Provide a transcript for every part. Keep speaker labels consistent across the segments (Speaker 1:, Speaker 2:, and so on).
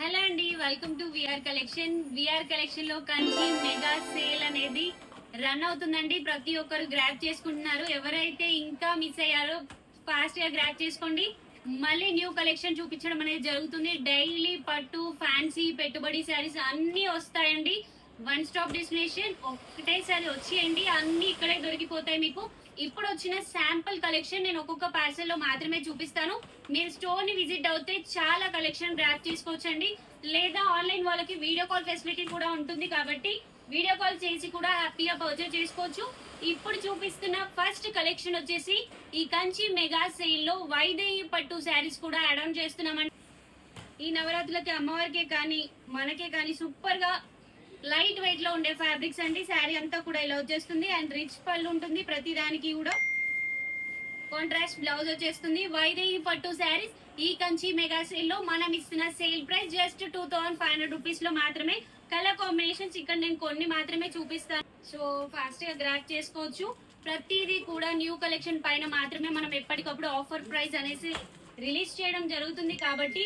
Speaker 1: Hello అండి, welcome to VR collection. VR collection లో Kanchi mega sale అనేది రన్ అవుతుందండి. ప్రతి ఒక్కరు గ్రాబ్ చేసుకుంటున్నారు. ఎవరైతే ఇంకా మిస్ అయ్యారో ఫాస్ట్ గా గ్రాబ్ చేసుకోండి. మళ్ళీ న్యూ కలెక్షన్ చూపించడం అనేది జరుగుతుంది. డైలీ పట్టు, ఫ్యాన్సీ, పెట్టుబడి శారీస్ అన్ని వస్తాయండి. వన్ స్టాప్ డెస్టినేషన్, ఒకటేసారి వచ్చేయండి. అన్ని ఇక్కడే దొరికిపోతాయి మీకు. ఇప్పుడు వచ్చిన శాంపుల్ కలెక్షన్ నేను ఒక్కొక్క పార్సల్ లో మాత్రమే చూపిస్తాను. మీరు స్టోర్ ని విజిట్ అవుతే చాలా కలెక్షన్ గ్రాప్ చేసుకోవచ్చండి. లేదా ఆన్లైన్ వాళ్ళకి వీడియో కాల్ ఫెసిలిటీ కూడా ఉంటుంది కాబట్టి వీడియో కాల్ చేసి కూడా హ్యాపీగా పర్చేజ్ చేసుకోవచ్చు. ఇప్పుడు చూపిస్తున్న ఫస్ట్ కలెక్షన్ వచ్చేసి ఈ కంచి మెగా సేల్ లో వైదేహి పట్టు శారీస్ కూడా యాడ్ ఆన్ చేస్తున్నామండి. ఈ నవరాత్రులకి అమ్మవారికే కానీ మనకే కానీ సూపర్ గా లైట్ వెయిట్ లో ఉండే ఫ్యాబ్రిక్స్ అండి. శారీ అంతా కూడా ఇలా వచ్చేస్తుంది అండ్ రిచ్ పళ్ళు ఉంటుంది. ప్రతి దానికి కూడా కాంట్రాస్ట్ బ్లౌజ్ వచ్చేస్తుంది. వైదేహి పట్టు శారీస్ ఈ కంచి మెగా సేల్ లో మనం ఇస్తున్న సేల్ ప్రైస్ జస్ట్ 2500 రూపీస్ లో మాత్రమే. కలర్ కాంబినేషన్స్ ఇక్కడ నేను కొన్ని మాత్రమే చూపిస్తాను, సో ఫాస్ట్ గా గ్రాప్ చేసుకోవచ్చు. ప్రతిదీ కూడా న్యూ కలెక్షన్ పైన మాత్రమే మనం ఎప్పటికప్పుడు ఆఫర్ ప్రైస్ అనేసి రిలీజ్ చేయడం జరుగుతుంది కాబట్టి.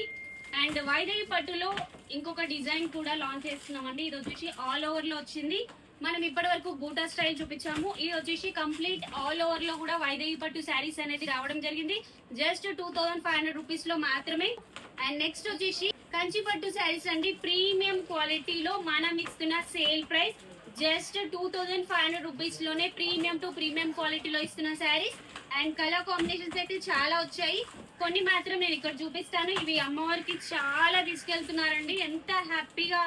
Speaker 1: అండ్ వైదేహి పట్టులో ఇంకొక డిజైన్ కూడా లాంచ్ చేస్తున్నామండి. ఇది వచ్చేసి ఆల్ ఓవర్ లో వచ్చింది. మనం ఇప్పటి వరకు బూటా స్టైల్ చూపించాము. ఇది వచ్చేసి కంప్లీట్ ఆల్ ఓవర్ లో కూడా వైదేహి పట్టు శారీస్ అనేది రావడం జరిగింది. జస్ట్ 2500 రూపీస్ లో మాత్రమే. అండ్ నెక్స్ట్ వచ్చేసి కంచి పట్టు శారీస్ అండి. ప్రీమియం క్వాలిటీలో మనం ఇస్తున్న సేల్ ప్రైస్ జస్ట్ 2500 రూపీస్ లోనే ప్రీమియం టు ప్రీమియం క్వాలిటీలో ఇస్తున్న శారీస్. అండ్ కలర్ కాంబినేషన్స్ అయితే చాలా వచ్చాయి. కొన్ని మాత్రం నేను ఇక్కడ చూపిస్తాను. ఇవి అమ్మవారికి చాలా తీసుకెళ్తున్నారండి. ఎంత హ్యాపీగా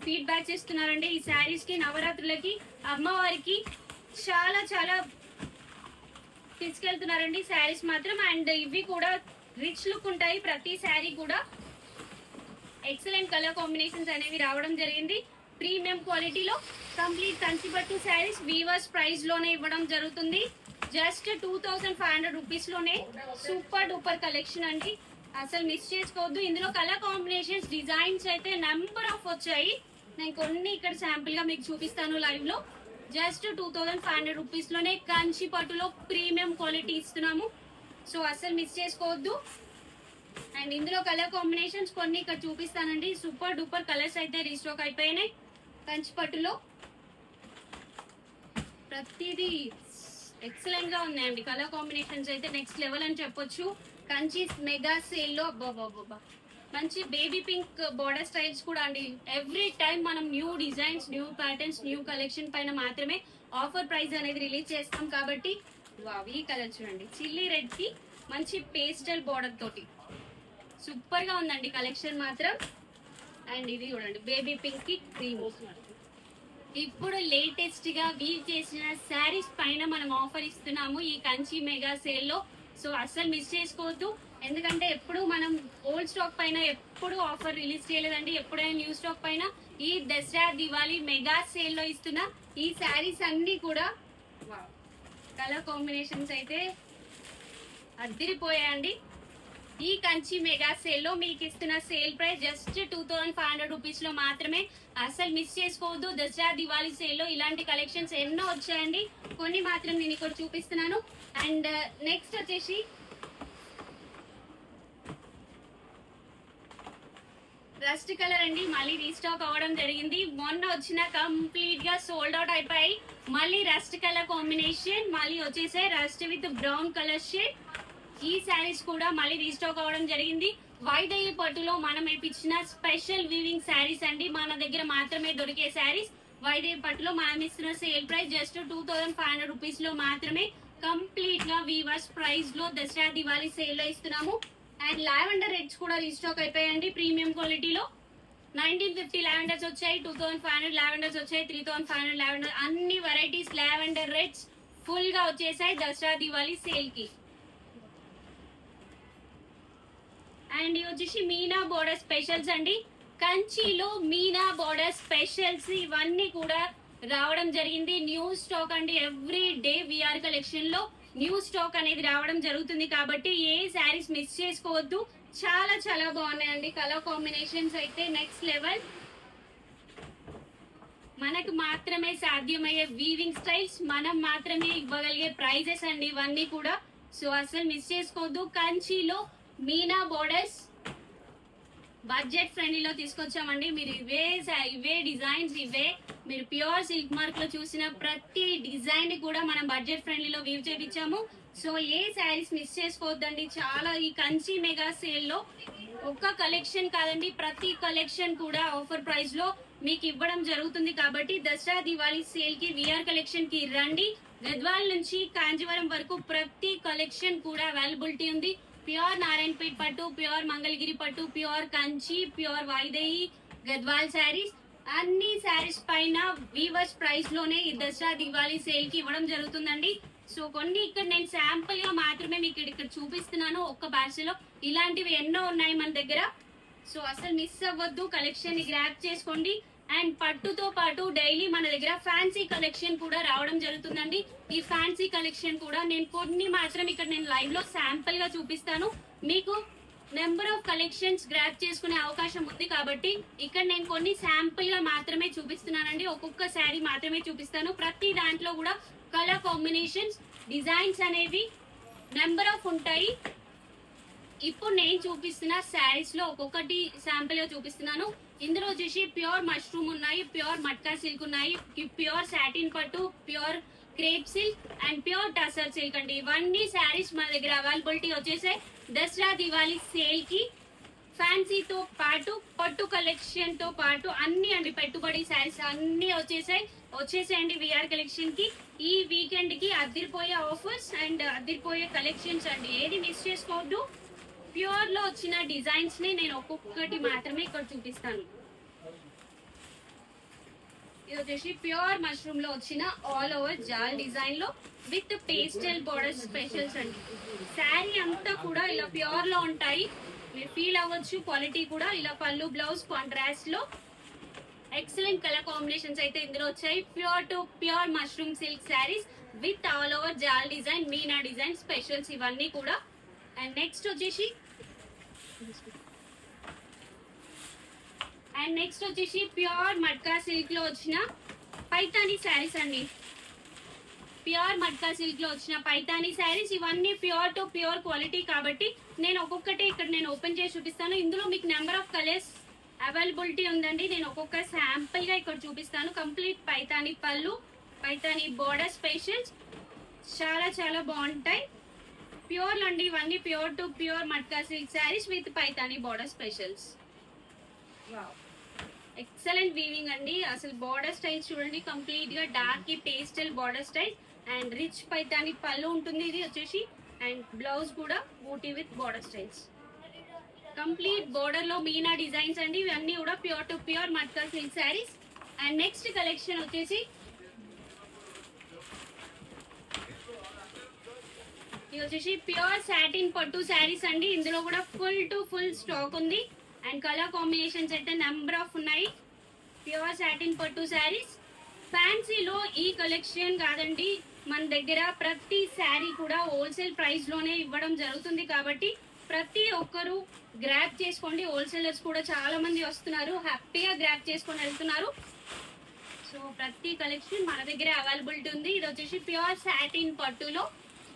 Speaker 1: ఫీడ్బ్యాక్ చేస్తున్నారండి ఈ శారీస్ కి. నవరాత్రులకి అమ్మవారికి చాలా చాలా తీసుకెళ్తున్నారండి శారీస్ మాత్రం. అండ్ ఇవి కూడా రిచ్ లుక్ ఉంటాయి. ప్రతి శారీ కూడా ఎక్సలెంట్ కలర్ కాంబినేషన్స్ అనేవి రావడం జరిగింది. ప్రీమియం క్వాలిటీలో కంప్లీట్ కంచి పట్టు శారీస్ వీవర్స్ ప్రైస్ లోనే ఇవ్వడం జరుగుతుంది. జస్ట్ 2500 రూపీస్ లోనే సూపర్ డూపర్ కలెక్షన్ అండి. అసలు మిస్ చేసుకోవద్దు. ఇందులో కలర్ కాంబినేషన్స్, డిజైన్స్ అయితే నెంబర్ ఆఫ్ వచ్చాయి. నేను కొన్ని ఇక్కడ శాంపుల్ గా మీకు చూపిస్తాను లైవ్ లో. జస్ట్ 2500 రూపీస్ లోనే కంచి పట్టులో ప్రీమియం క్వాలిటీ ఇస్తున్నాము, సో అసలు మిస్ చేసుకోవద్దు. అండ్ ఇందులో కలర్ కాంబినేషన్స్ కొన్ని ఇక్కడ చూపిస్తానండి. సూపర్ డూపర్ కలర్స్ అయితే రీస్టాక్ అయిపోయినాయి. కంచి పట్టులో ప్రతిదీ ఎక్సలెంట్ గా ఉన్నాయండి. కలర్ కాంబినేషన్స్ అయితే నెక్స్ట్ లెవెల్ అని చెప్పొచ్చు. కంచి మెగా సేల్ లో మంచి బేబీ పింక్ బోర్డర్ స్టైల్స్ కూడా అండి. ఎవ్రీ టైం మనం new designs, new patterns, new collection పైన మాత్రమే ఆఫర్ ప్రైస్ అనేది రిలీజ్ చేస్తాం కాబట్టి. ఈ కలర్ చూడండి, చిల్లీ రెడ్ కి మంచి పేస్టల్ బోర్డర్ తోటి సూపర్ గా ఉందండి కలెక్షన్ మాత్రం. అండ్ ఇది చూడండి, బేబీ పింక్ కి క్రీమ్. ఇప్పుడు లేటెస్ట్ గా వీవ్ చేసిన శారీస్ పైన మనం ఆఫర్ ఇస్తున్నాము ఈ కంచి మెగా సేల్ లో, సో అస్సలు మిస్ చేసుకోవద్దు. ఎందుకంటే ఎప్పుడు మనం ఓల్డ్ స్టాక్ పైన ఎప్పుడు ఆఫర్ రిలీజ్ చేయలేదండి. ఎప్పుడైనా న్యూ స్టాక్ పైన ఈ దసరా దివాళీ మెగా సేల్ లో ఇస్తున్న ఈ శారీస్ అన్ని కూడా కలర్ కాంబినేషన్స్ అయితే అదిరిపోయాయండి. ఈ కంచి మెగా సేల్ లో మీకు ఇస్తున్న సేల్ ప్రైస్ జస్ట్ 2500 రూపీస్ లో మాత్రమే. అసలు మిస్ చేసుకోవద్దు. దసరా దివాళీ సేల్ లో ఇలాంటి కలెక్షన్స్ ఎన్నో వచ్చాయండి. కొన్ని మాత్రం నేను ఇక్కడ చూపిస్తున్నాను. అండ్ నెక్స్ట్ వచ్చేసి రస్ట్ కలర్ అండి. మళ్ళీ రీస్టాక్ అవ్వడం జరిగింది. మొన్న వచ్చిన కంప్లీట్ గా సోల్డ్ అవుట్ అయిపోయి మళ్ళీ రస్ట్ కలర్ కాంబినేషన్ మళ్ళీ వచ్చేసాయి. Rust with brown colour shade. ఈ శారీస్ కూడా మళ్ళీ రీస్టాక్ అవ్వడం జరిగింది. వైదేహి పట్టులో మనం ఇప్పించిన స్పెషల్ వీవింగ్ శారీస్ అండి. మన దగ్గర మాత్రమే దొరికే శారీస్. వైదేహి పట్టులో మనం ఇస్తున్న సేల్ ప్రైస్ జస్ట్ 2500 రూపీస్ లో మాత్రమే. కంప్లీట్ గా వీవర్స్ ప్రైస్ లో దసరా దివాళీ సేల్ లో ఇస్తున్నాము. అండ్ లావెండర్ రెడ్స్ కూడా రీస్టాక్ అయిపోయాయండి ప్రీమియం క్వాలిటీలో. 1950 లావెండర్స్ వచ్చాయి, 2500 లావెండర్స్ వచ్చాయి, 3500 లావెండర్, అన్ని వెరైటీస్ లావెండర్ రెడ్స్ ఫుల్ గా వచ్చేసాయి దసరా దివాళీ సేల్ కి. అండ్ ఇవి వచ్చేసి మీనా బోర్డర్ స్పెషల్స్ అండి. కంచిలో మీనా బోర్డర్ స్పెషల్స్ ఇవన్నీ కూడా రావడం జరిగింది. న్యూ స్టాక్ అండి. ఎవ్రీ డే విఆర్ కలెక్షన్ లో న్యూ స్టాక్ అనేది రావడం జరుగుతుంది కాబట్టి ఏ శారీస్ మిస్ చేసుకోవద్దు. చాలా చాలా బాగున్నాయండి. కలర్ కాంబినేషన్స్ అయితే నెక్స్ట్ లెవెల్. మనకు మాత్రమే సాధ్యమయ్యే వీవింగ్ స్టైల్స్, మనం మాత్రమే ఇవ్వగలిగే ప్రైజెస్ అండి ఇవన్నీ కూడా, సో అసలు మిస్ చేసుకోవద్దు. కంచిలో మీనా బోర్డర్స్ బడ్జెట్ ఫ్రెండ్లీలో తీసుకొచ్చామండి. మీరు ఇవే డిజైన్స్ మీరు ప్యూర్ సిల్క్ మార్క్ లో చూసిన ప్రతి డిజైన్ కూడా మనం బడ్జెట్ ఫ్రెండ్లీలో వీవ్ చేపించాము. సో ఏ శారీస్ మిస్ చేసుకోవద్దండి. చాలా ఈ కంచి మెగా సేల్ లో ఒక్క కలెక్షన్ కాదండి, ప్రతి కలెక్షన్ కూడా ఆఫర్ ప్రైస్ లో మీకు ఇవ్వడం జరుగుతుంది. కాబట్టి దసరా దివాళీ సేల్ కి విఆర్ కలెక్షన్ కి రండి. గద్వాల్ నుంచి కాంజీవరం వరకు ప్రతి కలెక్షన్ కూడా అవైలబిలిటీ ఉంది. ప్యూర్ నారాయణపేట్ పట్టు, ప్యూర్ మంగళగిరి పట్టు, ప్యూర్ కంచి, ప్యూర్ వైదేహి, గద్వాల్ శారీస్, అన్ని శారీస్ పైన వీవర్స్ ప్రైస్ లోనే ఈ దసరా దివాళీ సేల్ కి ఇవ్వడం జరుగుతుందండి. సో కొన్ని ఇక్కడ నేను శాంపుల్ గా మాత్రమే మీకు ఇక్కడ చూపిస్తున్నాను. ఒక్క బ్యాచ్ లో ఇలాంటివి ఎన్నో ఉన్నాయి మన దగ్గర. సో అసలు మిస్ అవ్వద్దు, కలెక్షన్ ని గ్రాప్ చేసుకోండి. అండ్ పట్టుతో పాటు డైలీ మన దగ్గర ఫ్యాన్సీ కలెక్షన్ కూడా రావడం జరుగుతుందండి. ఈ ఫ్యాన్సీ కలెక్షన్ కూడా నేను కొన్ని మాత్రం ఇక్కడ నేను లైవ్ లో శాంపుల్ గా చూపిస్తాను. మీకు నెంబర్ ఆఫ్ కలెక్షన్స్ గ్రాప్ చేసుకునే అవకాశం ఉంది. కాబట్టి ఇక్కడ నేను కొన్ని శాంపుల్ గా మాత్రమే చూపిస్తున్నానండి. ఒక్కొక్క శారీ మాత్రమే చూపిస్తాను. ప్రతి దాంట్లో కూడా కలర్ కాంబినేషన్స్, డిజైన్స్ అనేవి నెంబర్ ఆఫ్ ఉంటాయి. ఇప్పుడు నేను చూపిస్తున్న శారీస్ లో ఒక్కొక్కటి శాంపుల్ గా చూపిస్తున్నాను. ఇందులో వచ్చేసి ప్యూర్ మష్రూమ్ ఉన్నాయి, ప్యూర్ మట్కా సిల్క్ ఉన్నాయి, ప్యూర్ సాటిన్ పట్టు, pure crepe silk and pure tussar silk అండి. ఇవన్నీ శారీస్ మన దగ్గర అవైలబిలిటీ వచ్చేసాయి. దసరా దివాళీ సేల్ కి ఫ్యాన్సీతో పాటు పట్టు కలెక్షన్ తో పాటు అన్ని అండి, పెట్టుబడి శారీస్ అన్ని వచ్చేసాయండి విఆర్ కలెక్షన్ కి. ఈ వీకెండ్ కి అదిరిపోయే ఆఫర్స్ అండ్ అదిరిపోయే కలెక్షన్స్ అండి. ఏది మిస్ చేసుకోవద్దు. ప్యూర్ లో వచ్చిన డిజైన్స్ ని నేను ఒక్కొక్కటి మాత్రమే ఇక్కడ చూపిస్తాను. ఇది వచ్చేసి ప్యూర్ మష్రూమ్ లో వచ్చిన ఆల్ ఓవర్ జాల్ డిజైన్ లో విత్ పేస్టల్ బోర్డర్ స్పెషల్స్ అండి. శారీ అంతా కూడా ఇలా ప్యూర్ లో ఉంటాయి, మీరు ఫీల్ అవ్వచ్చు. క్వాలిటీ కూడా ఇలా పళ్ళు బ్లౌజ్ కాంట్రాస్ట్ లో ఎక్సలెంట్ కలర్ కాంబినేషన్స్ అయితే ఇందులో వచ్చాయి. Pure to pure mushroom silk saris with all over jaal design, meena design specials ఇవన్నీ కూడా. అండ్ నెక్స్ట్ వచ్చేసి ప్యూర్ మట్కా సిల్క్ లో వచ్చిన పైతానీ శారీస్ అండి. ప్యూర్ మట్కా సిల్క్ లో వచ్చిన పైతానీ శారీస్ ఇవన్నీ ప్యూర్ టు ప్యూర్ క్వాలిటీ. కాబట్టి నేను ఒక్కొక్కటి ఇక్కడ నేను ఓపెన్ చేసి చూపిస్తాను. ఇందులో మీకు నెంబర్ ఆఫ్ కలర్స్ అవైలబిలిటీ ఉందండి. నేను ఒక్కొక్క శాంపుల్ గా ఇక్కడ చూపిస్తాను. కంప్లీట్ పైతానీ పళ్ళు, పైతానీ బోర్డర్ స్పెషల్స్ చాలా చాలా బాగుంటాయి. ప్యూర్ అండి ఇవన్నీ, pure to pure matka silk saris with Paithani border specials. Excellent weaving అండి. అసలు బోర్డర్ స్టైల్స్ చూడండి, కంప్లీట్ గా dark pastel border style and rich Paithani పళ్ళు ఉంటుంది ఇది వచ్చేసి. అండ్ బ్లౌజ్ కూడా buti with border styles. Complete border లో మీనా డిజైన్స్ అండి. ఇవన్నీ కూడా pure to pure matka silk saris. And next collection వచ్చేసి ఇది వచ్చేసి ప్యూర్ సాటిన్ పట్టు శారీస్ అండి. ఇందులో కూడా ఫుల్ టు ఫుల్ స్టాక్ ఉంది. అండ్ కలర్ కాంబినేషన్స్ అయితే నెంబర్ ఆఫ్ ఉన్నాయి. ప్యూర్ సాటిన్ పట్టు శారీస్ ఫ్యాన్సీలో ఈ కలెక్షన్ కాదండి, మన దగ్గర ప్రతి శారీ కూడా హోల్సేల్ ప్రైస్ లోనే ఇవ్వడం జరుగుతుంది. కాబట్టి ప్రతి ఒక్కరు గ్రాప్ చేసుకోండి. హోల్సేలర్స్ కూడా చాలా మంది వస్తున్నారు, హ్యాపీగా గ్రాప్ చేసుకొని వెళ్తున్నారు. సో ప్రతి కలెక్షన్ మన దగ్గర అవైలబిలిటీ ఉంది. ఇది వచ్చేసి ప్యూర్ సాటిన్ పట్టులో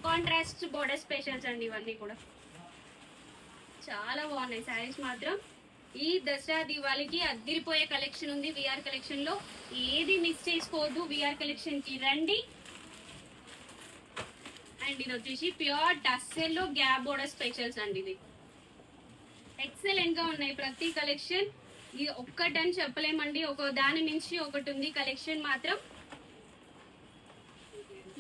Speaker 1: కాంట్రాస్ట్ బోర్డర్ స్పెషల్స్ అండి. ఇవన్నీ కూడా చాలా బాగున్నాయి శారీస్ మాత్రం. ఈ దసరా దివాళీకి అదిరిపోయే కలెక్షన్ ఉంది విఆర్ కలెక్షన్ లో. ఏది మిస్ చేసుకోవద్దు, విఆర్ కలెక్షన్ కి రండి. అండ్ ఇది వచ్చేసి ప్యూర్ టస్సెల్ లో గ్యాప్ బోర్డర్ స్పెషల్స్ అండి. ఇది ఎక్సలెంట్ గా ఉన్నాయి ప్రతి కలెక్షన్. ఇది ఒక్కటని చెప్పలేమండి, ఒక దాని మించి ఒకటి ఉంది కలెక్షన్ మాత్రం.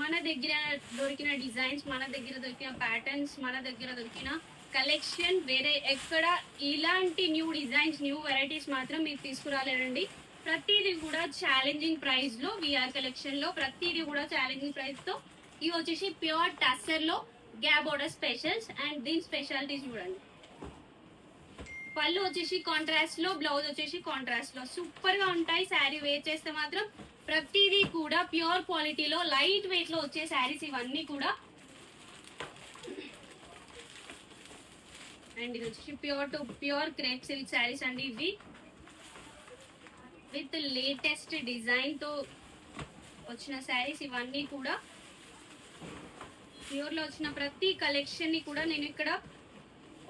Speaker 1: మన దగ్గర దొరికిన డిజైన్స్, మన దగ్గర దొరికిన ప్యాటర్న్స్, మన దగ్గర దొరికిన కలెక్షన్ వేరే ఎక్కడ ఇలాంటి న్యూ డిజైన్స్, న్యూ వెరైటీస్ మాత్రం మీరు తీసుకురాలేరండి. ప్రతిదీ కూడా ఛాలెంజింగ్ ప్రైస్ లో విఆర్ కలెక్షన్ లో ప్రతిదీ కూడా ఛాలెంజింగ్ ప్రైస్ తో. ఇవి వచ్చేసి ప్యూర్ టస్సర్ లో గ్యాప్ బోర్డర్ స్పెషల్స్. అండ్ దీని స్పెషాలిటీస్ చూడండి. పళ్ళు వచ్చేసి కాంట్రాస్ట్ లో, బ్లౌజ్ వచ్చేసి కాంట్రాస్ట్ లో సూపర్ గా ఉంటాయి. శారీ వేర్ చేస్తే మాత్రం ప్రతిదీ కూడా ప్యూర్ క్వాలిటీలో లైట్ వెయిట్ లో వచ్చే శారీస్ ఇవన్నీ కూడా. అండ్ ఇది వచ్చేసి pure to pure crepe silk saris అండి. ఇవి విత్ లేటెస్ట్ డిజైన్ తో వచ్చిన శారీస్ ఇవన్నీ కూడా. ప్యూర్ లో వచ్చిన ప్రతి కలెక్షన్ ని కూడా నేను ఇక్కడ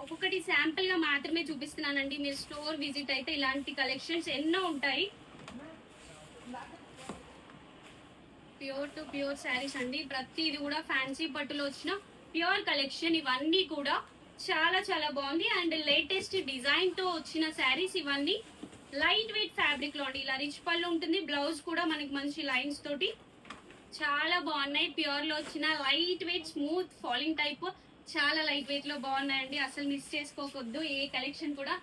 Speaker 1: ఒక్కొక్కటి శాంపుల్ గా మాత్రమే చూపిస్తున్నానండి. మీరు స్టోర్ విజిట్ అయితే ఇలాంటి కలెక్షన్స్ ఎన్నో ఉంటాయి. ప్యూర్ టు ప్యూర్ శారీస్ అండి. ప్రతిది కూడా ఫ్యాన్సీ పట్టులో వచ్చిన ప్యూర్ కలెక్షన్. ఇవన్నీ కూడా చాలా చాలా బాగుంది అండ్ లేటెస్ట్ డిజైన్ తో వచ్చిన శారీస్ ఇవన్నీ. లైట్ వెయిట్ ఫ్యాబ్రిక్ లో అండి. ఇలా రిచ్ పళ్ళు ఉంటుంది. బ్లౌజ్ కూడా మనకి మంచి లైన్స్ తోటి చాలా బాగున్నాయి. ప్యూర్ లో వచ్చిన light weight smooth falling type చాలా లైట్ వెయిట్ లో బాగున్నాయండి. అసలు మిస్ చేసుకోవద్దు ఏ కలెక్షన్ కూడా.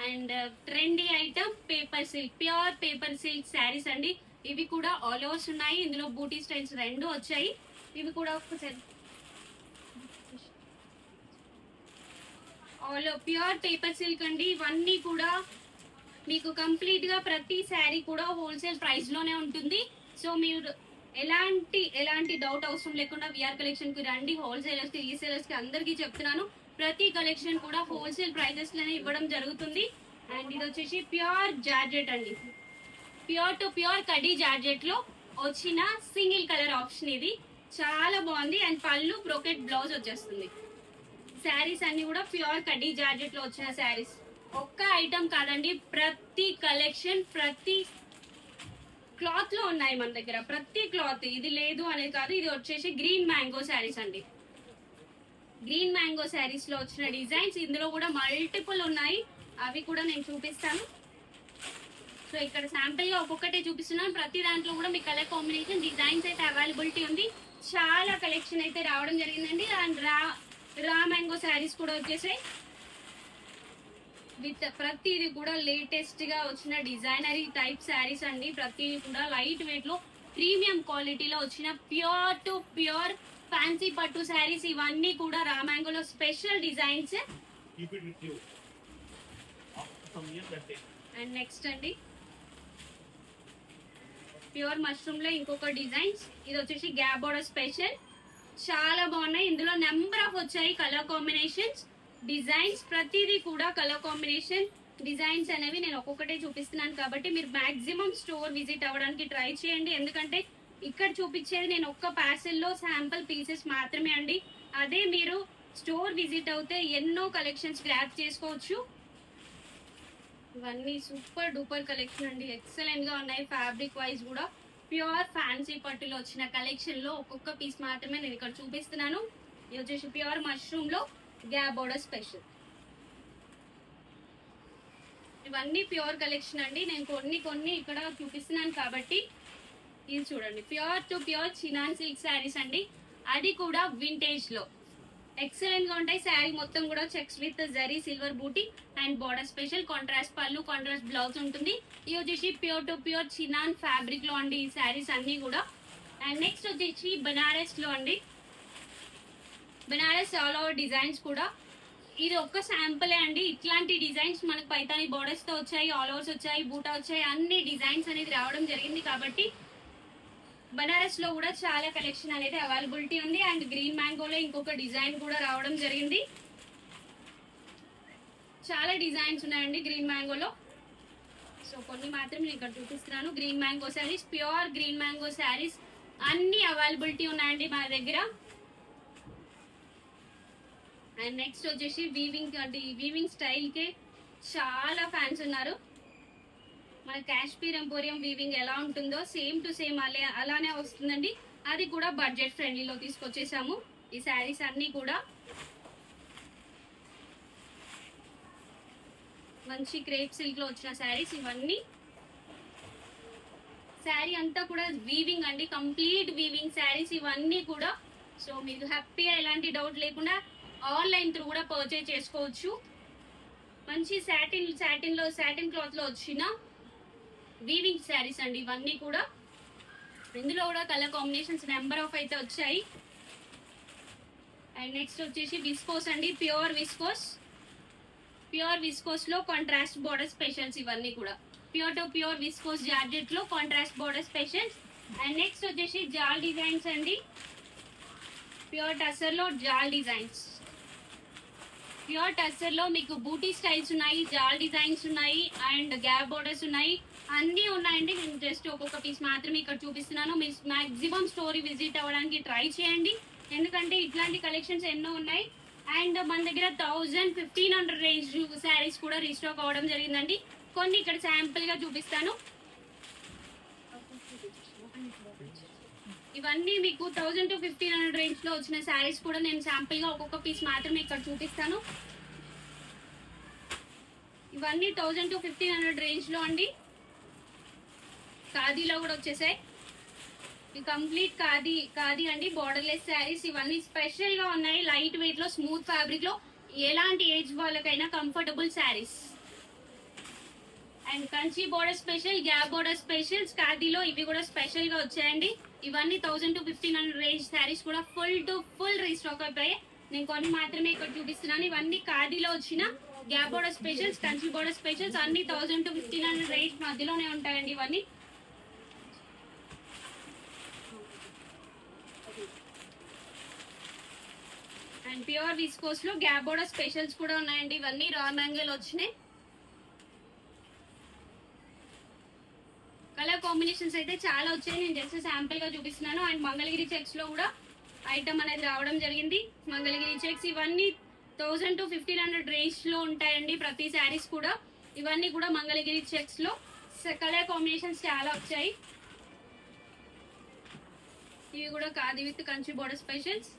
Speaker 1: And trendy item paper silk, pure paper silk saris అండి. ఇవి కూడా ఆల్ ఓవర్స్ ఉన్నాయి. ఇందులో బూటీ స్టైల్స్ రెండు వచ్చాయి. ఇవి కూడా ఆల్ ప్యూర్ పేపర్ సిల్క్ అండి. ఇవన్నీ కూడా మీకు కంప్లీట్ గా ప్రతి శారీ కూడా హోల్సేల్ ప్రైస్ లోనే ఉంటుంది. సో మీరు ఎలాంటి డౌట్ అవసరం లేకుండా విఆర్ కలెక్షన్ కి రండి. హోల్సేలర్స్ కి, రీసేలర్స్ కి అందరికీ చెప్తున్నాను. ప్రతి కలెక్షన్ కూడా హోల్సేల్ ప్రైజెస్ లోనే ఇవ్వడం జరుగుతుంది. అండ్ ఇది వచ్చేసి ప్యూర్ జార్జెట్ అండి. Pure to pure khadi georgette లో వచ్చిన సింగిల్ కలర్ ఆప్షన్ ఇది. చాలా బాగుంది. అండ్ పళ్ళు బ్రోకెట్ బ్లౌజ్ వచ్చేస్తుంది. శారీస్ అన్ని కూడా ప్యూర్ కడీ జార్జెట్ లో వచ్చిన శారీస్. ఒక్క ఐటమ్ కాదండి, ప్రతి కలెక్షన్ ప్రతి క్లాత్ లో ఉన్నాయి మన దగ్గర. ప్రతి క్లాత్ ఇది లేదు అనేది కాదు. ఇది వచ్చేసి గ్రీన్ మ్యాంగో శారీస్ అండి. గ్రీన్ మ్యాంగో శారీస్ లో వచ్చిన డిజైన్స్ ఇందులో కూడా మల్టిపుల్ ఉన్నాయి. అవి కూడా నేను చూపిస్తాను. సో ఇక్కడ శాంపిల్ గా ఒక్కొక్కటే చూపిస్తున్నాను. ప్రతి దాంట్లో కూడా మీ కలర్ కాంబినేషన్ డిజైన్స్ అయితే అవైలబిలిటీ ఉంది. చాలా కలెక్షన్ అయితే రావడం జరిగిందండి. అండ్ రా మ్యాంగో శారీస్ కూడా వచ్చేసాయి. విత్ ప్రతిది కూడా లేటెస్ట్ గా వచ్చిన డిజైనరీ టైప్ శారీస్ అండి. ప్రతిది కూడా లైట్ వెయిట్ లో ప్రీమియం క్వాలిటీలో వచ్చిన ప్యూర్ టు ప్యూర్ ఫ్యాన్సీ పట్టు శారీస్. ఇవన్నీ కూడా రా మ్యాంగోలో స్పెషల్ డిజైన్స్. అండ్ నెక్స్ట్ అండి ప్యూర్ మష్రూమ్ లో ఇంకొక డిజైన్స్. ఇది వచ్చేసి గ్యాప్ బోర్డర్ స్పెషల్. చాలా బాగున్నాయి. ఇందులో నెంబర్ ఆఫ్ వచ్చాయి కలర్ కాంబినేషన్స్, డిజైన్స్. ప్రతిదీ కూడా కలర్ కాంబినేషన్ డిజైన్స్ అనేవి నేను ఒక్కొక్కటే చూపిస్తున్నాను కాబట్టి మీరు మాక్సిమం స్టోర్ విజిట్ అవ్వడానికి ట్రై చేయండి. ఎందుకంటే ఇక్కడ చూపించేది నేను ఒక్క పార్సెల్ లో శాంపుల్ పీసెస్ మాత్రమే అండి. అదే మీరు స్టోర్ విజిట్ అవుతే ఎన్నో కలెక్షన్స్ గ్రాప్ చేసుకోవచ్చు. ఇవన్నీ సూపర్ డూపర్ కలెక్షన్ అండి. ఎక్సలెంట్ గా ఉన్నాయి. ఫ్యాబ్రిక్ వైజ్ కూడా ప్యూర్ ఫ్యాన్సీ పట్టులో వచ్చిన కలెక్షన్ లో ఒక్కొక్క పీస్ మాత్రమే నేను ఇక్కడ చూపిస్తున్నాను. ఇది వచ్చేసి ప్యూర్ మష్రూమ్ లో గ్యాప్ బోర్డర్ స్పెషల్. ఇవన్నీ ప్యూర్ కలెక్షన్ అండి. నేను కొన్ని ఇక్కడ చూపిస్తున్నాను కాబట్టి ఇది చూడండి. Pure to pure chinon silk saris అండి. అది కూడా వింటేజ్ లో ఎక్సలెంట్ గా ఉంటాయి. శారీ మొత్తం కూడా చెక్స్ విత్ జరీ సిల్వర్ బూటీ and border special. Contrast pallu, contrast blouse ఉంటుంది. ఇది వచ్చేసి pure to pure chinon fabric లో అండి ఈ శారీస్ అన్ని కూడా. అండ్ నెక్స్ట్ వచ్చేసి బనారస్ లో అండి. బనారస్ ఆల్ ఓవర్ డిజైన్స్ కూడా. ఇది ఒక్క శాంపులే అండి. ఇట్లాంటి డిజైన్స్ మనకు పైతాని బోర్డర్స్ తో వచ్చాయి, ఆల్ ఓవర్స్ వచ్చాయి, బూటా వచ్చాయి. అన్ని డిజైన్స్ అనేది రావడం జరిగింది కాబట్టి బనారస్ లో కూడా చాలా కలెక్షన్ అనేది అవైలబిలిటీ ఉంది. అండ్ గ్రీన్ మ్యాంగోలో ఇంకొక డిజైన్ కూడా రావడం జరిగింది. చాలా డిజైన్స్ ఉన్నాయండి గ్రీన్ మ్యాంగోలో. సో కొన్ని మాత్రం నేను ఇక్కడ చూపిస్తున్నాను. Green mango saris, pure green mango saris అన్ని అవైలబిలిటీ ఉన్నాయండి మన దగ్గర. అండ్ నెక్స్ట్ వచ్చేసి వీవింగ్ అంటే వీవింగ్ స్టైల్ కి చాలా ఫ్యాన్స్ ఉన్నారు. మన కాశ్మీర్ ఎంపోరియం వీవింగ్ ఎలా ఉంటుందో సేమ్ టు సేమ్ అలానే వస్తుందండి. అది కూడా బడ్జెట్ ఫ్రెండ్లీలో తీసుకొచ్చేసాము. ఈ శారీస్ అన్ని కూడా మంచి క్రేప్ సిల్క్ లో వచ్చిన శారీస్ ఇవన్నీ. శారీ అంతా కూడా వీవింగ్ అండి, కంప్లీట్ వీవింగ్ శారీస్ ఇవన్నీ కూడా. సో మీకు హ్యాపీగా ఎలాంటి డౌట్ లేకుండా ఆన్లైన్ త్రూ కూడా పర్చేజ్ చేసుకోవచ్చు. మంచి సాటిన్ క్లాత్ లో వచ్చిన వీవింగ్ శారీస్ అండి ఇవన్నీ కూడా. ఇందులో కూడా కలర్ కాంబినేషన్స్ నెంబర్ ఆఫ్ అయితే వచ్చాయి. అండ్ నెక్స్ట్ వచ్చేసి విస్కోస్ అండి. ప్యూర్ విస్కోస్ లో కాంట్రాస్ట్ బోర్డర్ స్పెషల్స్ ఇవన్నీ కూడా. Pure to pure viscose georgette లో contrast border specials. And next వచ్చేసి జాల్ డిజైన్స్ అండి. ప్యూర్ టసర్ లో జాల్ డిజైన్స్. ప్యూర్ టసర్ లో మీకు బూటీ స్టైల్స్ ఉన్నాయి, జాల్ డిజైన్స్ ఉన్నాయి, అండ్ గ్యాప్ బోర్డర్స్ ఉన్నాయి. అన్నీ ఉన్నాయండి. నేను జస్ట్ ఒక్కొక్క పీస్ మాత్రమే ఇక్కడ చూపిస్తున్నాను. మీరు మాక్సిమం స్టోరీ విజిట్ అవ్వడానికి ట్రై చేయండి. ఎందుకంటే ఇట్లాంటి కలెక్షన్స్ ఎన్నో ఉన్నాయి. అండ్ మన దగ్గర 1500 రేంజ్ శారీస్ కూడా రీస్టాక్ అవ్వడం జరిగిందండి. కొన్ని ఇక్కడ శాంపుల్ గా చూపిస్తాను. ఇవన్నీ మీకు 1000 to 1500 రేంజ్ లో వచ్చిన శారీస్ కూడా నేను శాంపుల్ గా ఒక్కొక్క పీస్ మాత్రమే ఇక్కడ చూపిస్తాను. ఇవన్నీ 1000 to 1500 రేంజ్ లో అండి. ఖాదీలో కూడా వచ్చేసాయి. ఈ కంప్లీట్ ఖాదీ అండి, బోర్డర్లెస్ శారీస్. ఇవన్నీ స్పెషల్ గా ఉన్నాయి, లైట్ వెయిట్ లో, స్మూత్ ఫ్యాబ్రిక్ లో, ఎలాంటి ఏజ్ వాళ్ళకైనా comfortable saris. And Kanchi border special, gap border specials ఖాదీలో ఇవి కూడా స్పెషల్ గా వచ్చాయండి. ఇవన్నీ 1000 to 1500 రేంజ్ శారీస్ కూడా ఫుల్ రీస్టాక్ అయిపోయాయి. నేను కొన్ని మాత్రమే ఇక్కడ చూపిస్తున్నాను. ఇవన్నీ ఖాదీలో వచ్చిన gap border specials, Kanchi border specials అన్ని 1000 to 1500 రేంజ్ మధ్యలోనే ఉంటాయండి ఇవన్నీ. అండ్ ప్యూర్ విస్కోస్ లో గ్యాప్ బోర్డర్ స్పెషల్స్ కూడా ఉన్నాయండి. ఇవన్నీ రా మ్యాంగోలు వచ్చినాయి. కలర్ కాంబినేషన్స్ అయితే చాలా వచ్చాయి, నేను జస్ట్ శాంపుల్ గా చూపిస్తున్నాను. అండ్ మంగళగిరి చెక్స్ లో కూడా ఐటమ్ అనేది రావడం జరిగింది. మంగళగిరి చెక్స్ ఇవన్నీ 1000 to 1500 రేంజ్ లో ఉంటాయండి ప్రతి శారీస్ కూడా. ఇవన్నీ కూడా మంగళగిరి చెక్స్ లో కలర్ కాంబినేషన్స్ చాలా వచ్చాయి. ఇవి కూడా khadi with Kanchi border specials.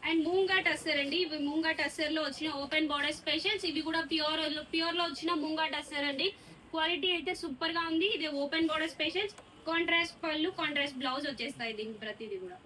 Speaker 1: And moonga tussar అండి, ఇవి మూంగా టస్సర్ లో వచ్చిన ఓపెన్ బోర్డర్ స్పెషల్స్. ఇవి కూడా ప్యూర్ లో వచ్చిన మూంగా టస్సర్ అండి. క్వాలిటీ అయితే సూపర్ గా ఉంది. ఇది open border specials, contrast pallu, contrast blouse వచ్చేస్తాయి దీనికి ప్రతిదీ కూడా.